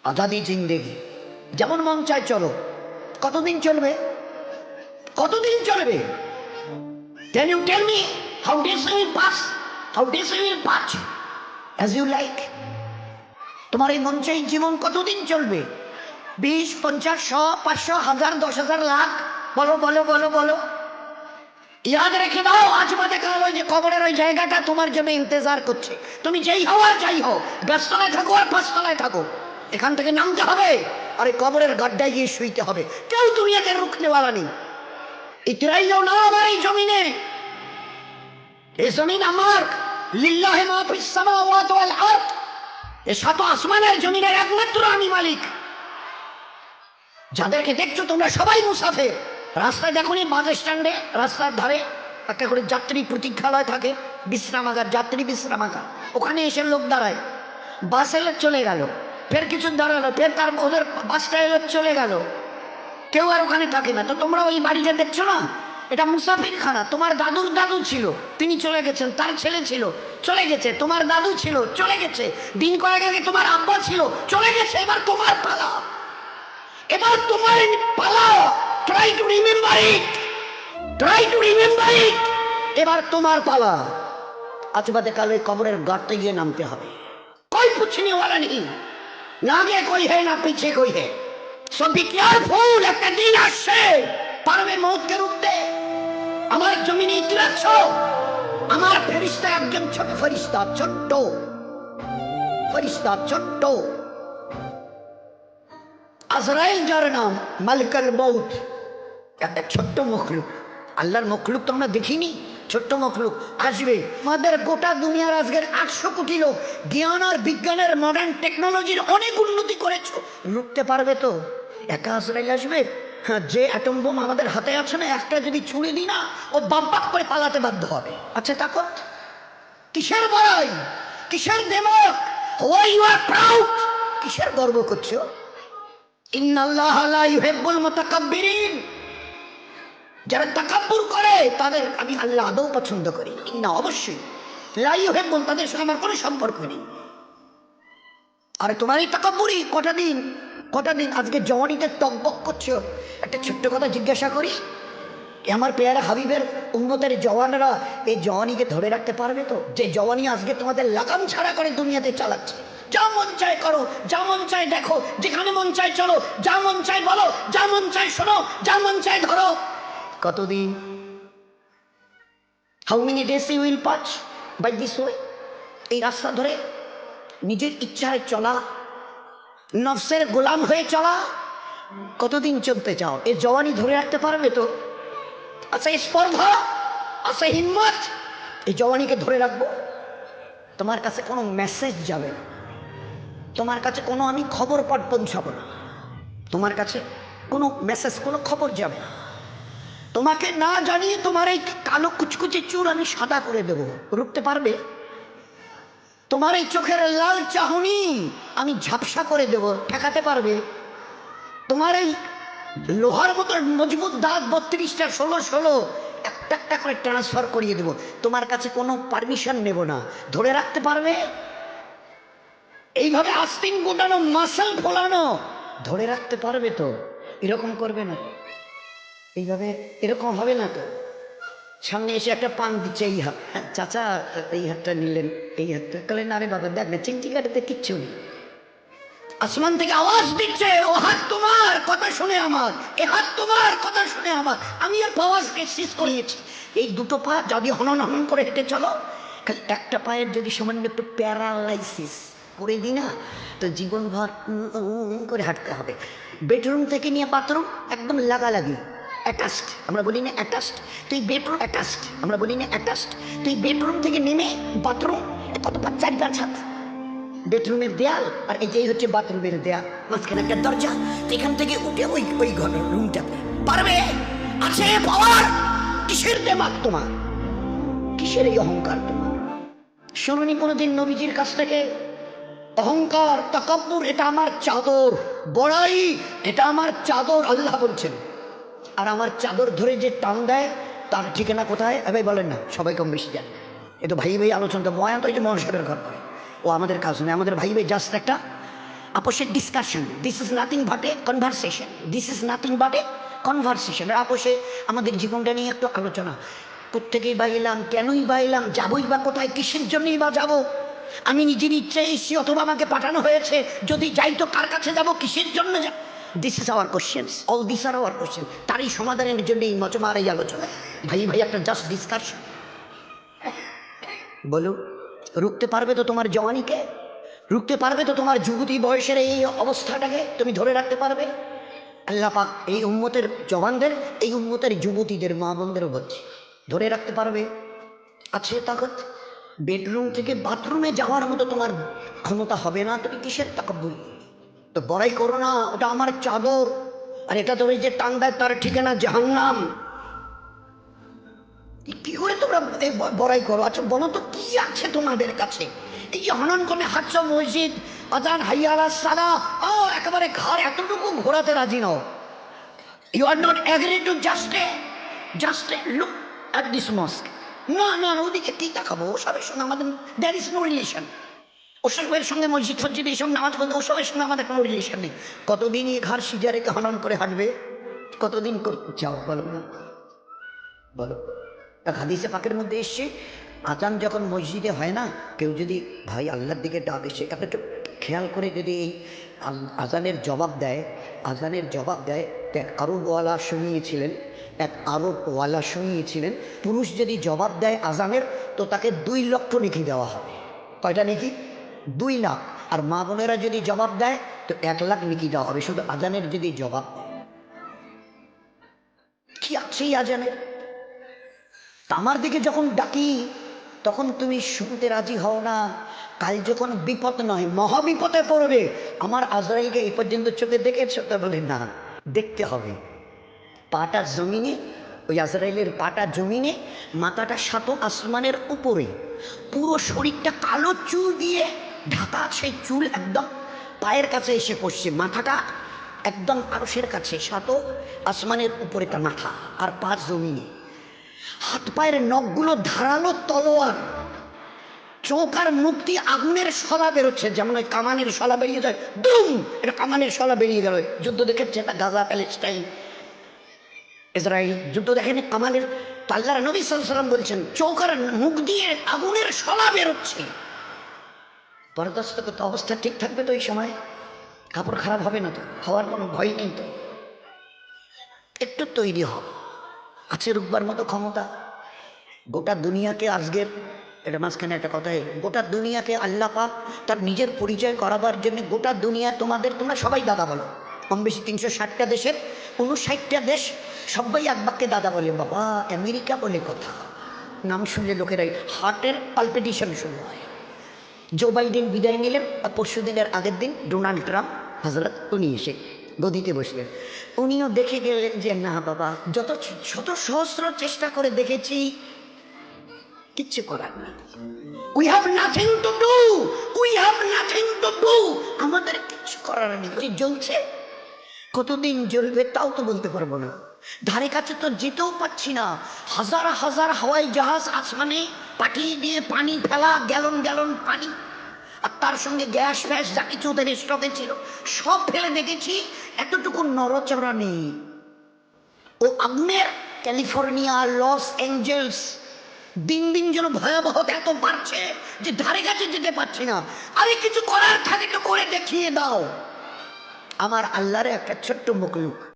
আজাদি জিন্দেগি, যেমন মন চায় চলো। কতদিন চলবে? কতদিন চলবে? Can you tell me how days will pass? How days will pass as you like? তোমার এই মন চাই জীবন কতদিন চলবে? 20, 50, 100, 500, 1000, 10,000, লাখ? বলো বলো বলো বলো। ইয়াদ রেখে দাও, আজ বাদে কাল ওই যে কবরের ওই জায়গাটা তোমার জন্য ইন্তজার করছে। তুমি যেই হও আর যাই হও, গাছতলায় থাকো আর পাঁচতলায় থাকো, এখান থেকে নামতে হবে আর এই কবরের গাড্ডায় গিয়ে শুইতে হবে। কেউ দুনিয়াতে রুখনেওয়ালা নেই। ইতরাই যাও না আমার এই জমিনে। এই জমিন আমার, লিল্লাহি মা ফিস সামাওয়াতি ওয়াল আরদ। এই সাত আসমানের জমিনের একমাত্র আমি মালিক। যাদেরকে দেখছো তোমরা সবাই মুসাফির। রাস্তায় দেখোনি বাস স্ট্যান্ডে রাস্তার ধারে একটা করে যাত্রী প্রতীক্ষালয় থাকে, বিশ্রামাগার, যাত্রী বিশ্রামাগার। ওখানে এসে লোক দাঁড়ায়, বাস এলে চলে গেল, ফের কিছু দাঁড়ালো, ফের তার ওদের বাসটা এলে চলে গেল, কেউ আর ওখানে থাকে না। তো তোমরা ওই বাড়িটা দেখছো না, এটা মুসাফিরখানা। তোমার দাদুর দাদু ছিল, তিনি চলে গেছেন, তার ছেলে ছিল, চলে গেছে, তোমার দাদু ছিল, চলে গেছে, দিন কয়েক আগে তোমার আব্বা ছিল, চলে গেছে। এবার তোমার পালা, এবার তোমার পালা। Try to remember it, try to remember it. এবার তোমার পালা। আজ বাদে কাল ওই কবরের গাঁটতে গিয়ে নামতে হবে। कोई पूछने वाला नहीं, ना आगे कोई है ना पीछे कोई है। So be careful, একটা দিন আসছে পারবে মৌতকে রুখতে। আমার জমিনে ইতিরাচ্ছ, আমার ফেরিস্তা একদম ছোট ফেরিস্তা, ছোট্ট ফেরিস্তা, ছোট্ট। আজরাইল যার নাম, মালিকুল মউত, একটা ছোট্ট মখলুক। আল্লাহর মখলুক তো আমরা দেখিনি, ছোট্ট মখলুক আসবে। আমাদের গোটা দুনিয়ার আজকের 800 কোটি লোক জ্ঞান আর বিজ্ঞানের মডার্ন টেকনোলজির অনেক উন্নতি করেছো, রুখতে পারবে তো? একা আজরাইল আসবে? হ্যাঁ, যে অ্যাটম বোম আমাদের হাতে আছে না, একটা যদি ছুঁড়ে দিই না, ও বাপ করে পালাতে বাধ্য হবে। আচ্ছা তাকত কিসের বড়াই, কিসের দেমক? হোয়াই ইউ আর প্রাউড, কিসের গর্ব করছো? ইন্নাল্লাহ লা ইউহিব্বুল মুতাকাব্বিরিন, যারা তাকাব্বুর করে তাদের আমি আল্লাহ আদৌ পছন্দ করি না। অবশ্যই লা ইউহিব্বুল, তাদের সঙ্গে আমার কোনো সম্পর্ক নেই। আরে তোমার এই তাকাব্বুরি কটা দিন আজকে জওয়ানিতে টকবক করছো। একটা ছোট্ট কথা জিজ্ঞাসা করি, আমার পেয়ারা হাবিবের উম্মতের জওয়ানরা এই জওয়ানিকে ধরে রাখতে পারবে তো? যে জওয়ানি আজকে তোমাদের লাগাম ছাড়া করে দুনিয়াতে চালাচ্ছে। যা মন চায় করো, যা মন চায় দেখো, যেখানে মন চায় চলো, যা মন চায় বলো, যা মন চায় শোনো, যা মন চায় ধরো। কতদিন? How many days you will pass by this way? এই রাস্তা ধরে নিজের ইচ্ছায় চলা, নফসের গোলাম হয়ে চলা, কতদিন চলতে চাও? এই জওয়ানি ধরে রাখতে পারবে তো? আচ্ছা স্পর্ধা, আচ্ছা হিম্মত, এই জওয়ানিকে ধরে রাখবো? তোমার কাছে কোনো মেসেজ যাবে না, তোমার কাছে কোনো আমি খবর পাঠ পৌঁছাবো না, তোমার কাছে কোনো মেসেজ, কোনো খবর যাবে না। তোমাকে না জানিয়ে তোমার এই কালো কুচকুচে চুল আমি সাদা করে দেবো, রুখতে পারবে? তোমার এই চোখের লাল চাহনি আমি ঝাপসা করে দেবো, ঠেকাতে পারবে? তোমার এই লোহার মতো মজবুত দাঁত 32টা 16 একটা একটা করে ট্রান্সফার করিয়ে দেবো, তোমার কাছে কোনো পারমিশন নেব না, ধরে রাখতে পারবে? এইভাবে আস্তিন গোটানো, মাসল ফোলানো, ধরে রাখতে পারবে তো? এরকম করবে না, এইভাবে এরকম হবে না তো? সামনে এসে একটা পান দিচ্ছে, এই হাত, হ্যাঁ চাচা এই হাতটা নিলেন, এই হাতটা কালে না রে বাবা দেখ না, চিংটি কাটাতে কিচ্ছু নেই। আসমান থেকে আওয়াজ দিচ্ছে, ও হাত তোমার কথা শুনে আমার, এ হাত তোমার কথা শুনে আমার, আমি আর আওয়াজকে শেষ করিয়েছি। এই দুটো পা যদি হনন হনন করে হেঁটে চলো, খালি একটা পায়ের যদি সামান্য একটু প্যারালাইসিস করে দিই না, তো জীবনভর করে হাঁটতে হবে। বেডরুম থেকে নিয়ে বাথরুম একদম লাগালাগি, অ্যাটাচড, আমরা বলি না অ্যাটাচড, তুই বেডরুম অ্যাটাচড, আমরা বলি না অ্যাটাচড, তুই বেডরুম থেকে নেমে বাথরুম কত 4-5 হাত, বেডরুমের দেয়াল আর এই হচ্ছে বাথরুমের দেয়াল, মাঝখানে একটা দরজা, এখান থেকে উঠে ওই ঘর রুমটা পারবে? আছে পাওয়ার? কিসের দেমাগ তোমার, কিসের এই অহংকার তোমার? শোনোনি কোনোদিন নবীজির কাছ থেকে অহংকার, তাকাব্বুর এটা আমার চাদর, বড়াই এটা আমার চাদর, আল্লাহ বলছেন। আর আমার চাদর ধরে যে টান দেয় তার ঠিকানা কোথায়? ভাই বলেন না, সবাই কম বেশি জানে। এ তো ভাই আলোচনাটা বয়ান তো, এই যে মহাসাবের ঘর করে, ও আমাদের কাজ নেই, আমাদের ভাই জাস্ট একটা আপোষের discussion, this is nothing but a conversation, this is nothing but a conversation. আপোষে আমাদের জীবনটা নিয়ে একটু আলোচনা, প্রত্যেকেই বা এলাম, কেনই বা এলাম, যাবই বা কোথায়, কিসের জন্যই বা যাব, আমি নিজের ইচ্ছে এসেছি অথবা আমাকে পাঠানো হয়েছে, যদি যাই তো কার কাছে যাব, কিসের জন্য যাব, this is our questions, all this are our question. তারই সমাধানের জন্য এই মজমার এই আলোচনা। ভাই ভাই একটা জাস্ট ডিসকাশন। বলুন, রুখতে পারবে তো তোমার জওয়ানিকে? রুখতে পারবে তো তোমার যুবতী বয়সের এই অবস্থাটাকে তুমি ধরে রাখতে পারবে? আল্লাহ পাক এই উম্মতের জওয়ানদের, এই উম্মতের যুবতীদের, মা বোনদেরও বলছে, ধরে রাখতে পারবে? আছে তাকত? বেডরুম থেকে বাথরুমে যাওয়ার মতো তোমার ক্ষমতা হবে না, তুমি কিসের তাকাব্বুর? তো বড়াই করো না, ওটা আমার চাদর, আর এটা তো ওই যে টান দেয় তার ঠিকানা জাহান্নাম। কি করে তোমরা বড়াই করো? আচ্ছা বলো তো কি আছে তোমাদের কাছে? এই যে হনন করে হাঁটছ মসজিদ, আজান হাইয়া আলাস সালাহ, ও একেবারে ঘর এতটুকু ঘোরাতে রাজি নও। You are not agree to just look at this mosque. না না, ওদিকে কি তাকাবো? ওসবের সঙ্গে আমাদের দ্যার ইজ নো রিলেশন। ওসবের সঙ্গে মসজিদ ফসজিদ এইসব নামাজ পড়তে ওসবের সঙ্গে আমাদের কোনো রিলেশন নেই। কতদিন এই ঘর সিজা রেখে হনন করে হাঁটবে? কতদিন করতে চাও বলো না, বলো। এক হাদিসে পাকের মধ্যে এসছে, আজান যখন মসজিদে হয় না, কেউ যদি ভাই আল্লাহর দিকে ডাক এসে আপনি একটু খেয়াল করে যদি এই আজানের জবাব দেয়, আজানের জবাব দেয়, এক আরবওয়ালা শুনিয়েছিলেন, এক আরবওয়ালা শুনিয়েছিলেন, পুরুষ যদি জবাব দেয় আজানের, তো তাকে 2 লক্ষ নেকি দেওয়া হবে। কয়টা নেকি? 2 লাখ। আর মা বোনেরা যদি জবাব দেয় তো 1 লাখ নেকি দেওয়া হবে, শুধু আজানের যদি জবাব দেয়। কি আছে এই আজানের? আমার দিকে যখন ডাকি তখন তুমি শুনতে রাজি হও না। কাল যখন বিপদ নয় মহাবিপদে পড়বে, আমার আজরাইলকে এই পর্যন্ত চোখে দেখেছ? তা বলে না, দেখতে হবে। পাটা জমিনে, ওই আজরাইলের পাটা জমিনে, মাথাটা 7 আসমানের উপরে, পুরো শরীরটা কালো চুল দিয়ে ঢাকা, সেই চুল একদম পায়ের কাছে এসে পড়ছে, মাথাটা একদম আরশের কাছে, 7 আসমানের উপরে তার মাথা, আর পা জমিনে, হাত পায়ের নখগুলো ধারালো তলোয়ার, চোখ আর মুখ দিয়ে আগুনের শলা বেরোচ্ছে, যেমন ওই কামানের শলা বেরিয়ে যায়, দুম, এটা কামানের শলা বেরিয়ে গেল। যুদ্ধ দেখেছে না, গাজা প্যালেস্টাইন ইসরায়েল যুদ্ধ দেখেনি কামানের? তো আল্লাহর নবী সাল্লাল্লাহু আলাইহি ওয়াসাল্লাম বলছেন চোখ আর মুখ দিয়ে আগুনের শলা বেরোচ্ছে। বরদাস্ত করতে অবস্থা ঠিক থাকবে তো? এই সময় কাপড় খারাপ হবে না তো? হওয়ার কোনো ভয় নেই তো? একটু তৈরি হও, আছে রুকবার মতো ক্ষমতা। গোটা দুনিয়াকে আজকের, এটা মাঝখানে একটা কথাই, গোটা দুনিয়াকে আল্লাহ পাক তার নিজের পরিচয় করাবার জন্য, গোটা দুনিয়া তোমাদের, তোমরা সবাই দাদা বলো, কম বেশি 360টা দেশের 59টা দেশ সবাই এক বাক্যে দাদা বলে। বাবা আমেরিকা বলে কথা, নাম শুনলে লোকেরাই হার্টের পালপিটেশন শুরু হয়। জো বাইডেন বিদায় নিলেন, আর পরশু দিনের আগের দিন ডোনাল্ড ট্রাম্প হজরত উনি এসে গদিতে বসলেন। উনিও দেখে গেলেন যে না বাবা, যত শত সহস্র চেষ্টা করে দেখেছি, কিচ্ছু করার নেই। We have nothing to do, we have nothing to do, আমাদের কিচ্ছু করার নেই। জ্বলছে, কতদিন জ্বলবে তাও তো বলতে পারবো না, ধারে কাছে তো যেতেও পাচ্ছি না। হাজার হাজার হাওয়াই জাহাজ আসমানে পাঠিয়ে দিয়ে পানি ফেলা, গ্যালন গ্যালন পানি, আর তার সঙ্গে গ্যাস ফ্যাস যা কিছু ওদের স্টকে ছিল সব ফেলে দেখেছি, এতটুকু নড়চড়া নেই। ও আগ্নেয় ক্যালিফোর্নিয়া, লস অ্যাঞ্জেলস দিন দিন যেন ভয়াবহ এত বাড়ছে যে ধারে কাছে যেতে পারছি না। আরে কিছু করার থাকে তো করে দেখিয়ে দাও। আমার আল্লাহর একটা ছোট্ট মুখলুক,